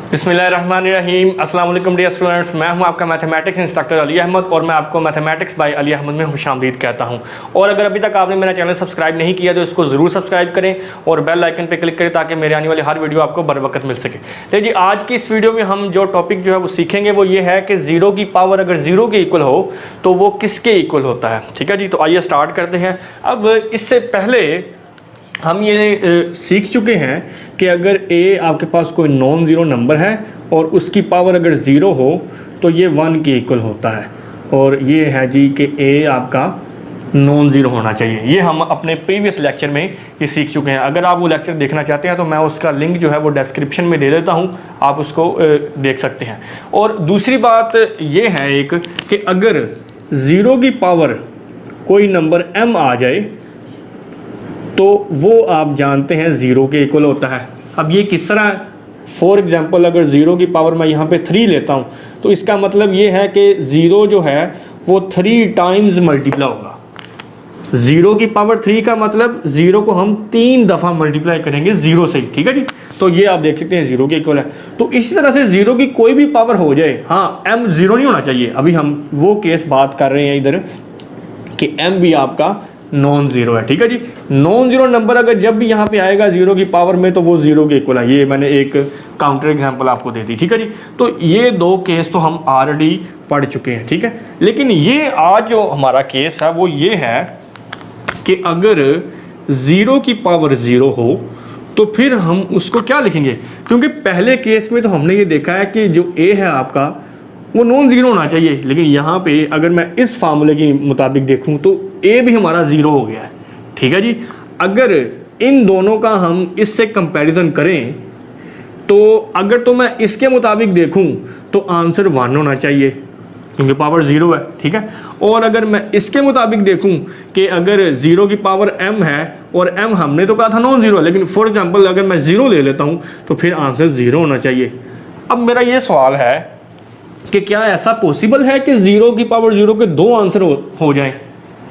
बिस्मिल्लाहिर्रहमानिर्रहीम। अस्सलाम वालेकुम डियर स्टूडेंट्स, मैं हूं आपका मैथमेटिक्स इंस्ट्रक्टर अली अहमद और मैं आपको मैथमेटिक्स बाय अली अहमद में खुशामदीद कहता हूं। और अगर अभी तक आपने मेरा चैनल सब्सक्राइब नहीं किया तो इसको ज़रूर सब्सक्राइब करें और बेल आइकन पे क्लिक करें ताकि मेरे आने वाली हर वीडियो आपको बर वक्त मिल सके। तो जी आज की इस वीडियो में हम जो टॉपिक जो है वो सीखेंगे वो ये है कि ज़ीरो की पावर अगर ज़ीरो के इक्वल हो तो वो किसके इक्वल होता है। ठीक है जी, तो आइए स्टार्ट करते हैं। अब इससे पहले हम ये सीख चुके हैं कि अगर ए आपके पास कोई नॉन ज़ीरो नंबर है और उसकी पावर अगर ज़ीरो हो तो ये वन के इक्वल होता है। और ये है जी कि ए आपका नॉन ज़ीरो होना चाहिए। ये हम अपने प्रीवियस लेक्चर में ये सीख चुके हैं। अगर आप वो लेक्चर देखना चाहते हैं तो मैं उसका लिंक जो है वो डिस्क्रिप्शन में दे देता हूँ, आप उसको देख सकते हैं। और दूसरी बात ये है एक कि अगर ज़ीरो की पावर कोई नंबर m आ जाए तो वो आप जानते हैं ज़ीरो के इक्वल होता है। अब ये किस तरह, फॉर एग्ज़ाम्पल अगर ज़ीरो की पावर मैं यहाँ पे 3 लेता हूँ तो इसका मतलब ये है कि ज़ीरो जो है वो 3 टाइम्स मल्टीप्लाई होगा। ज़ीरो की पावर 3 का मतलब ज़ीरो को हम 3 दफ़ा मल्टीप्लाई करेंगे ज़ीरो से ही। ठीक है जी, तो ये आप देख सकते हैं ज़ीरो के इक्वल है। तो इसी तरह से ज़ीरो की कोई भी पावर हो जाए, हाँ m ज़ीरो नहीं होना चाहिए। अभी हम वो केस बात कर रहे हैं इधर कि m भी आपका नॉन ज़ीरो है। ठीक है जी, नॉन ज़ीरो नंबर अगर जब भी यहाँ पे आएगा ज़ीरो की पावर में तो वो ज़ीरो के इक्वल है। ये मैंने एक काउंटर एग्जांपल आपको दे दी। ठीक है जी, तो ये दो केस तो हम ऑलरेडी पढ़ चुके हैं। ठीक है, लेकिन ये आज जो हमारा केस है वो ये है कि अगर ज़ीरो की पावर ज़ीरो हो तो फिर हम उसको क्या लिखेंगे, क्योंकि पहले केस में तो हमने ये देखा है कि जो ए है आपका वो नॉन ज़ीरो होना चाहिए। लेकिन यहाँ पे अगर मैं इस फार्मूले के मुताबिक देखूँ तो ए भी हमारा ज़ीरो हो गया है। ठीक है जी, अगर इन दोनों का हम इससे कंपैरिजन करें तो अगर तो मैं इसके मुताबिक देखूँ तो आंसर 1 होना चाहिए क्योंकि पावर ज़ीरो है। ठीक है, और अगर मैं इसके मुताबिक देखूँ कि अगर ज़ीरो की पावर m है और m हमने तो कहा था नॉन ज़ीरो, लेकिन फॉर एग्जांपल अगर मैं ज़ीरो ले लेता हूँ तो फिर आंसर 0 होना चाहिए। अब मेरा ये सवाल है कि क्या ऐसा पॉसिबल है कि ज़ीरो की पावर ज़ीरो के 2 आंसर हो जाएं?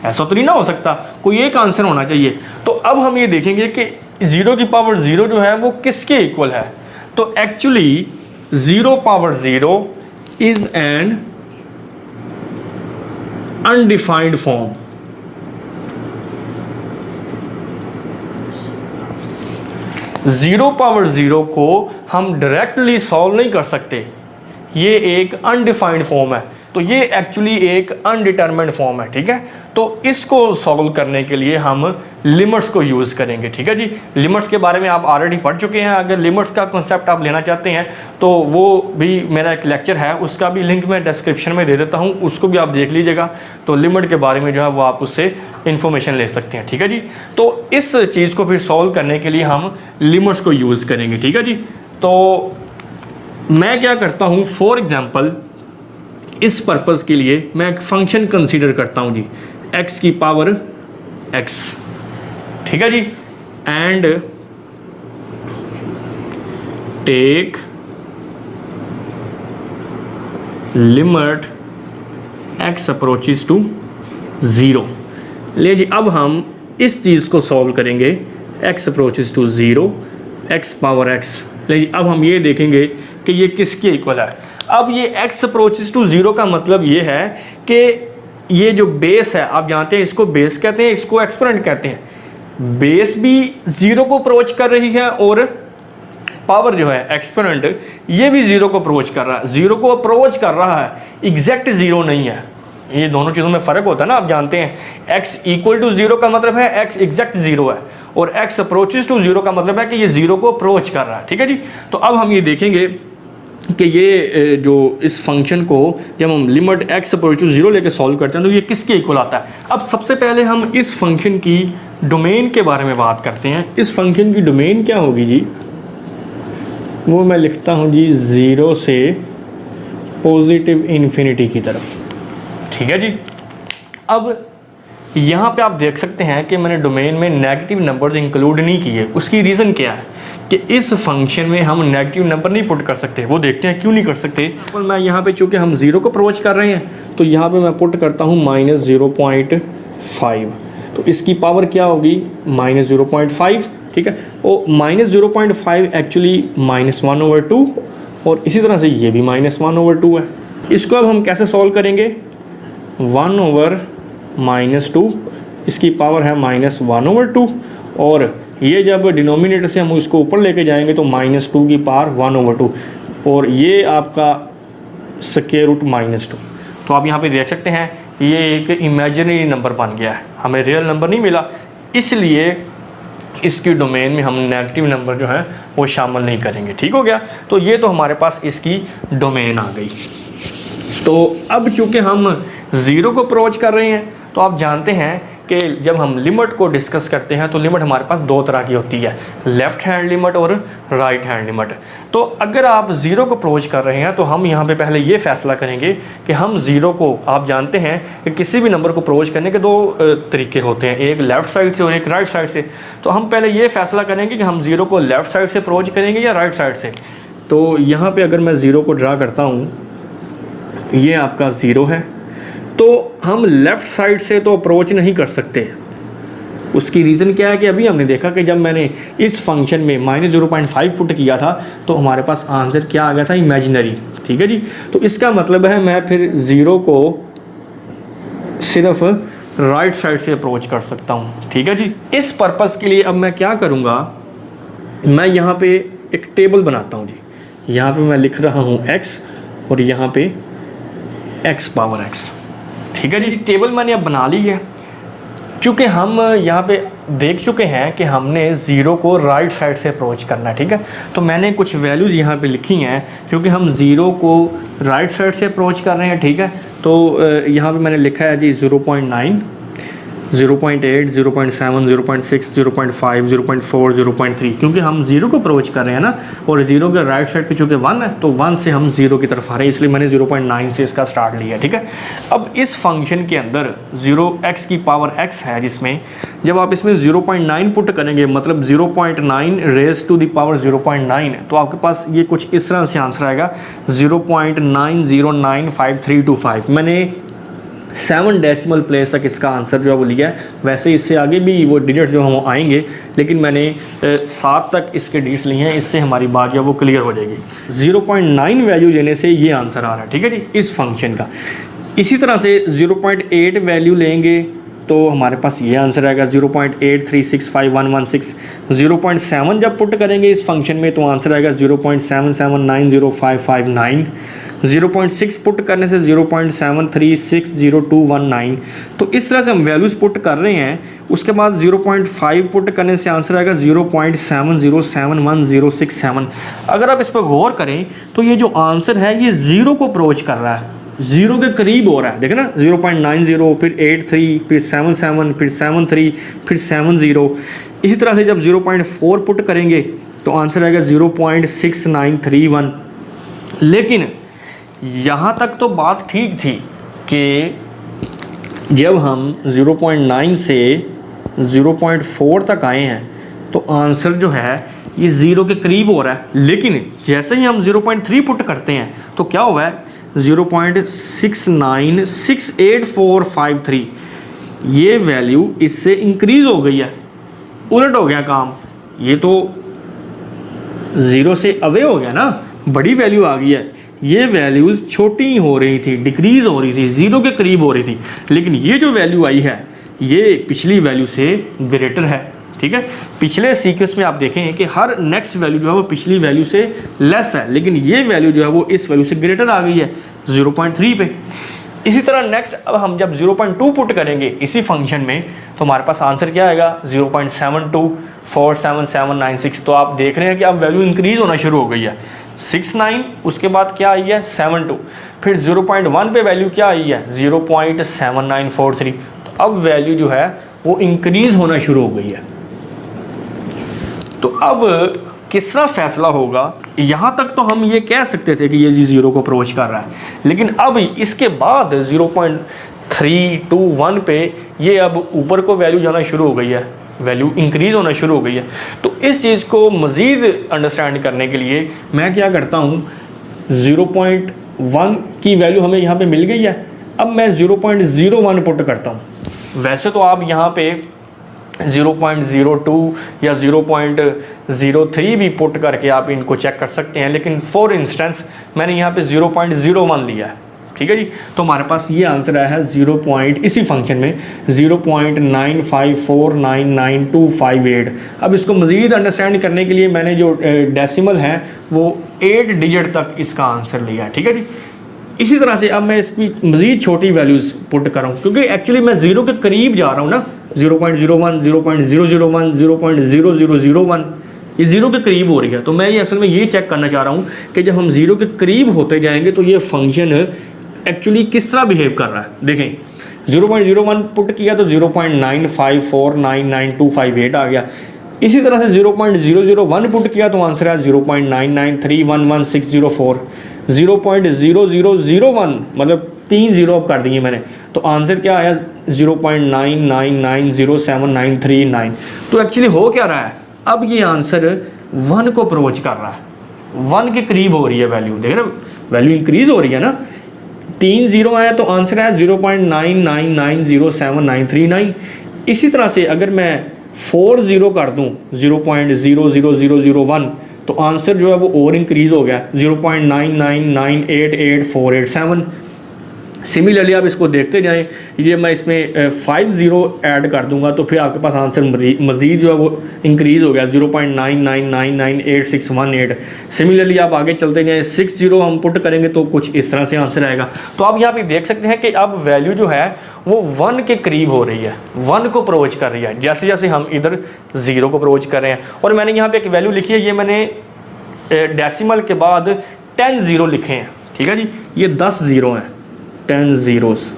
ऐसा तो नहीं ना हो सकता, कोई एक आंसर होना चाहिए। तो अब हम ये देखेंगे कि ज़ीरो की पावर ज़ीरो जो है वो किसके इक्वल है। तो actually zero power zero is an undefined form. Zero power zero को हम डायरेक्टली सॉल्व नहीं कर सकते, ये एक अनडिफाइंड फॉर्म है। तो ये एक्चुअली एक अनडिटरमिन्ड फॉर्म है। ठीक है, तो इसको सॉल्व करने के लिए हम लिमिट्स को यूज़ करेंगे। ठीक है जी, लिमिट्स के बारे में आप ऑलरेडी पढ़ चुके हैं। अगर लिमिट्स का कॉन्सेप्ट आप लेना चाहते हैं तो वो भी मेरा एक लेक्चर है, उसका भी लिंक मैं डिस्क्रिप्शन में दे देता हूँ, उसको भी आप देख लीजिएगा। तो लिमिट के बारे में जो है वो आप उससे इंफॉर्मेशन ले सकते हैं। ठीक है जी, तो इस चीज़ को फिर सॉल्व करने के लिए हम लिमिट्स को यूज़ करेंगे। ठीक है जी, तो मैं क्या करता हूँ, फॉर एग्जांपल इस पर्पस के लिए मैं एक फंक्शन कंसीडर करता हूँ जी, x की पावर x। ठीक है जी, and take limit x approaches to 0। ले जी, अब हम इस चीज़ को सॉल्व करेंगे, x approaches to 0 x power x। लेकिन अब हम ये देखेंगे कि ये किसके इक्वल है। अब ये x अप्रोचेस टू 0 का मतलब ये है कि ये जो बेस है, आप जानते हैं इसको बेस कहते हैं, इसको एक्सपोनेंट कहते हैं। बेस भी 0 को अप्रोच कर रही है और पावर जो है एक्सपोनेंट ये भी 0 को अप्रोच कर रहा है। 0 को अप्रोच कर रहा है, एग्जैक्ट 0 नहीं है। ये दोनों चीज़ों में फ़र्क होता है ना, आप जानते हैं। x इक्वल टू 0 का मतलब है x एग्जैक्ट 0 है और x अप्रोचेस टू 0 का मतलब है कि ये 0 को अप्रोच कर रहा है। ठीक है जी, तो अब हम ये देखेंगे कि ये जो इस फंक्शन को जब हम लिमिट x अप्रोच टू 0 लेके सॉल्व करते हैं तो ये किसके इक्वल आता है। अब सबसे पहले हम इस फंक्शन की डोमेन के बारे में बात करते हैं। इस फंक्शन की डोमेन क्या होगी जी, वो मैं लिखता हूँ जी 0 से पॉजिटिव इन्फिनिटी की तरफ। ठीक है जी, अब यहाँ पे आप देख सकते हैं कि मैंने डोमेन में नेगेटिव नंबर्स इंक्लूड नहीं किए। उसकी रीज़न क्या है कि इस फंक्शन में हम नेगेटिव नंबर नहीं पुट कर सकते। वो देखते हैं क्यों नहीं कर सकते। और मैं यहाँ पे चूँकि हम 0 को अप्रोच कर रहे हैं तो यहाँ पे मैं पुट करता हूँ -0.5। तो इसकी पावर क्या होगी, -0.5। ठीक है, और -0.5 एक्चुअली -1/2 और इसी तरह से ये भी -1/2 है। इसको अब हम कैसे सॉल्व करेंगे, 1/-2, इसकी पावर है -1/2, और ये जब डिनोमिनेटर से हम इसको ऊपर लेके जाएंगे तो -2 की पावर 1/2, और ये आपका स्क्वायर रूट -2। तो आप यहाँ पे देख सकते हैं ये एक इमेजिनरी नंबर बन गया है, हमें रियल नंबर नहीं मिला, इसलिए इसकी डोमेन में हम नेगेटिव नंबर जो है वो शामिल नहीं करेंगे। ठीक हो गया। तो ये तो हमारे पास इसकी डोमेन आ गई। तो अब चूँकि हम ज़ीरो को अप्रोच कर रहे हैं, तो आप जानते हैं कि जब हम लिमिट को डिस्कस करते हैं तो लिमिट हमारे पास दो तरह की होती है, लेफ़्ट हैंड लिमिट और राइट हैंड लिमिट। तो अगर आप ज़ीरो को अप्रोच कर रहे हैं तो हम यहाँ पे पहले ये फैसला करेंगे कि हम ज़ीरो को, आप जानते हैं कि किसी भी नंबर को अप्रोच करने के दो तरीके होते हैं, एक लेफ़्ट साइड से और एक राइट साइड से। तो हम पहले ये फैसला करेंगे कि हम ज़ीरो को लेफ़्ट साइड से अप्रोच करेंगे या राइट साइड से। तो यहाँ पर अगर मैं ज़ीरो को ड्रा करता हूँ, ये आपका ज़ीरो है, तो हम लेफ़्ट साइड से तो अप्रोच नहीं कर सकते। उसकी रीज़न क्या है कि अभी हमने देखा कि जब मैंने इस फंक्शन में -0.5 पुट किया था तो हमारे पास आंसर क्या आ गया था, इमेजिनरी। ठीक है जी। तो इसका मतलब है मैं फिर ज़ीरो को सिर्फ राइट साइड से अप्रोच कर सकता हूँ। ठीक है जी। इस पर्पज़ के लिए अब मैं क्या करूँगा, मैं यहाँ पे एक टेबल बनाता हूँ जी। यहाँ पे मैं लिख रहा हूँ x और यहाँ पे x⁻x। ठीक है जी। टेबल मैंने अब बना ली है। चूँकि हम यहाँ पे देख चुके हैं कि हमने ज़ीरो को राइट साइड से अप्रोच करना है। ठीक है। तो मैंने कुछ वैल्यूज़ यहाँ पे लिखी हैं, क्योंकि हम ज़ीरो को राइट साइड से अप्रोच कर रहे हैं। ठीक है। तो यहाँ पे मैंने लिखा है जी 0.9, 0.8, 0.7, 0.6, 0.5, 0.4, 0.3, क्योंकि हम ज़ीरो को अप्रोच कर रहे हैं ना, और ज़ीरो के राइट साइड पे चूँकि 1 है तो 1 से हम ज़ीरो की तरफ आ रहे हैं, इसलिए मैंने 0.9 से इसका स्टार्ट लिया। ठीक है। अब इस फंक्शन के अंदर 0x की पावर x है, जिसमें जब आप इसमें 0.9 पुट करेंगे, मतलब 0.9 रेज़ टू द पावर 0.9, तो आपके पास ये कुछ इस तरह से आंसर आएगा 0.9095325। मैंने 7 डेसिमल प्लेस तक इसका आंसर जो है वो लिया है। वैसे इससे आगे भी वो डिजिट्स जो हम आएंगे, लेकिन मैंने 7 तक इसके डिजिट्स लिए हैं, इससे हमारी बात जो है वो क्लियर हो जाएगी। 0.9 वैल्यू लेने से ये आंसर आ रहा है। ठीक है जी, इस फंक्शन का। इसी तरह से 0.8 वैल्यू लेंगे तो हमारे पास ये आंसर आएगा 0.8365116। 0.7 जब पुट करेंगे इस फंक्शन में तो आंसर आएगा 0.77905559। 0.6 पुट करने से 0.73602119। तो इस तरह से हम वैल्यूज़ पुट कर रहे हैं। उसके बाद 0.5 पुट करने से आंसर आएगा 0.70710667। अगर आप इस पर गौर करें तो ये जो आंसर है ये ज़ीरो को अप्रोच कर रहा है, ज़ीरो के करीब हो रहा है। देखें ना, 0.90, फिर 83, फिर 77, फिर 73, फिर 70। इसी तरह से जब 0.4 पुट करेंगे तो आंसर आएगा 0.6931। लेकिन यहाँ तक तो बात ठीक थी कि जब हम 0.9 से 0.4 तक आए हैं तो आंसर जो है ये ज़ीरो के करीब हो रहा है। लेकिन जैसे ही हम 0.3 पुट करते हैं तो क्या हुआ है, 0.696845 ये वैल्यू इससे इंक्रीज़ हो गई है, उलट हो गया काम। ये तो ज़ीरो से अवे हो गया ना, बड़ी वैल्यू आ गई है। ये वैल्यूज़ छोटी हो रही थी, डिक्रीज़ हो रही थी, ज़ीरो के करीब हो रही थी। लेकिन ये जो वैल्यू आई है ये पिछली वैल्यू से ग्रेटर है। ठीक है। पिछले सीक्वेंस में आप देखें कि हर नेक्स्ट वैल्यू जो है वो पिछली वैल्यू से लेस है, लेकिन ये वैल्यू जो है वो इस वैल्यू से ग्रेटर आ गई है 0.3 पे। इसी तरह नेक्स्ट अब हम जब 0.2 पुट करेंगे इसी फंक्शन में तो हमारे पास आंसर क्या आएगा 0.72477796। तो आप देख रहे हैं कि अब वैल्यू इंक्रीज़ होना शुरू हो गई है। 69, उसके बाद क्या आई है 72, फिर 0.1 पे वैल्यू क्या आई है 0.7943। तो अब वैल्यू जो है वो इंक्रीज़ होना शुरू हो गई है। तो अब किस तरह फैसला होगा, यहाँ तक तो हम ये कह सकते थे कि ये जी ज़ीरो को अप्रोच कर रहा है, लेकिन अब इसके बाद 0.321 पे ये अब ऊपर को वैल्यू जाना शुरू हो गई है, वैल्यू इंक्रीज़ होना शुरू हो गई है। तो इस चीज़ को मज़ीद अंडरस्टैंड करने के लिए मैं क्या करता हूँ, 0.1 की वैल्यू हमें यहाँ पे मिल गई है, अब मैं 0.01 पुट करता हूँ। वैसे तो आप यहाँ पे 0.02 या 0.03 भी पुट करके आप इनको चेक कर सकते हैं, लेकिन फॉर इंस्टेंस मैंने यहाँ पे 0.01 लिया है। ठीक है जी, तो हमारे पास ये आंसर आया है 0. इसी फंक्शन में 0.954999258। अब इसको मज़ीद अंडरस्टैंड करने के लिए मैंने जो डेसिमल है वो 8 डिजिट तक इसका आंसर लिया है। ठीक है जी, इसी तरह से अब मैं इसकी मज़ीद छोटी वैल्यूज़ पुट कर रहा हूँ, क्योंकि एक्चुअली मैं ज़ीरो के करीब जा रहा हूँ ना। 0.01, 0.001, 0.0001 ये ज़ीरो के करीब हो रही है। तो मैं ये असल में ये चेक करना चाह रहा हूँ कि जब हम ज़ीरो के करीब होते जाएंगे तो ये फंक्शन एक्चुअली किस तरह बिहेव कर रहा है। देखें 0.01 पुट किया तो 0.954999258 आ गया। इसी तरह से 0.001 पुट किया तो आंसर है 0.99311604। 0.0001 मतलब 3 जीरो अब कर दिए मैंने, तो आंसर क्या आया 0.99907939। तो एक्चुअली हो क्या रहा है, अब ये आंसर 1 को अप्रोच कर रहा है, 1 के करीब हो रही है वैल्यू। देख रहे वैल्यू इंक्रीज हो रही है ना। 3 जीरो आया तो आंसर है 0.99907939। इसी तरह से अगर मैं 4 जीरो कर दूं 0.00001 तो आंसर जो है वो और इंक्रीज़ हो गया 0.999888487। सिमिलरली आप इसको देखते जाएं, ये मैं इसमें 5 जीरो ऐड कर दूंगा तो फिर आपके पास आंसर मज़ीद जो है वो इंक्रीज़ हो गया 0.99998618। सिमिलरली आप आगे चलते जाएं, 6 जीरो हम पुट करेंगे तो कुछ इस तरह से आंसर आएगा। तो आप यहाँ पे देख सकते हैं कि अब वैल्यू जो है वो 1 के करीब हो रही है, 1 को अप्रोच कर रही है, जैसे जैसे हम इधर 0 को अप्रोच कर रहे हैं। और मैंने यहाँ पे एक वैल्यू लिखी है, ये मैंने डेसिमल के बाद 10 जीरो लिखे हैं। ठीक है जी, ये 10 जीरो हैं, 10 जीरोस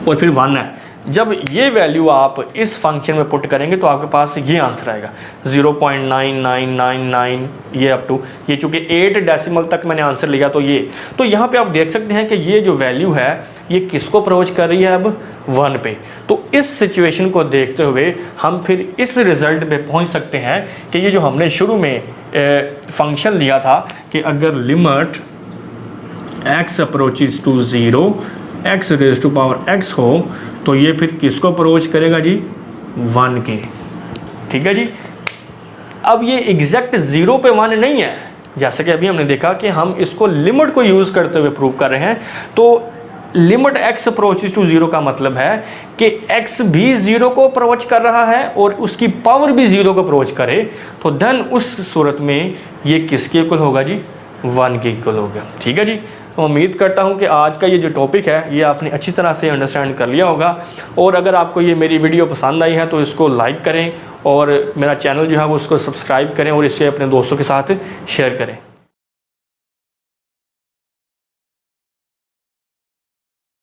और फिर 1 है। जब ये वैल्यू आप इस फंक्शन में पुट करेंगे तो आपके पास ये आंसर आएगा 0.9999 ये अप टू ये, चूँकि 8 डेसिमल तक मैंने आंसर लिया तो ये। तो यहाँ पे आप देख सकते हैं कि ये जो वैल्यू है ये किसको अप्रोच कर रही है, अब 1 पे। तो इस सिचुएशन को देखते हुए हम फिर इस रिज़ल्ट पे पहुँच सकते हैं कि ये जो हमने शुरू में फंक्शन लिया था कि अगर limit x approaches to 0 x raise to power x हो तो ये फिर किसको अप्रोच करेगा जी, 1 के। ठीक है जी, अब ये एग्जैक्ट 0 पे 1 नहीं है, जैसे कि अभी हमने देखा कि हम इसको लिमिट को यूज़ करते हुए प्रूव कर रहे हैं। तो लिमिट x अप्रोचेज टू 0 का मतलब है कि x भी 0 को अप्रोच कर रहा है और उसकी पावर भी 0 को अप्रोच करे, तो देन उस सूरत में ये किसके इक्वल होगा जी, 1 के इक्वल होगा। ठीक है जी, तो उम्मीद करता हूँ कि आज का ये जो टॉपिक है ये आपने अच्छी तरह से अंडरस्टैंड कर लिया होगा। और अगर आपको ये मेरी वीडियो पसंद आई है तो इसको लाइक करें और मेरा चैनल जो है वो उसको सब्सक्राइब करें और इसे अपने दोस्तों के साथ शेयर करें।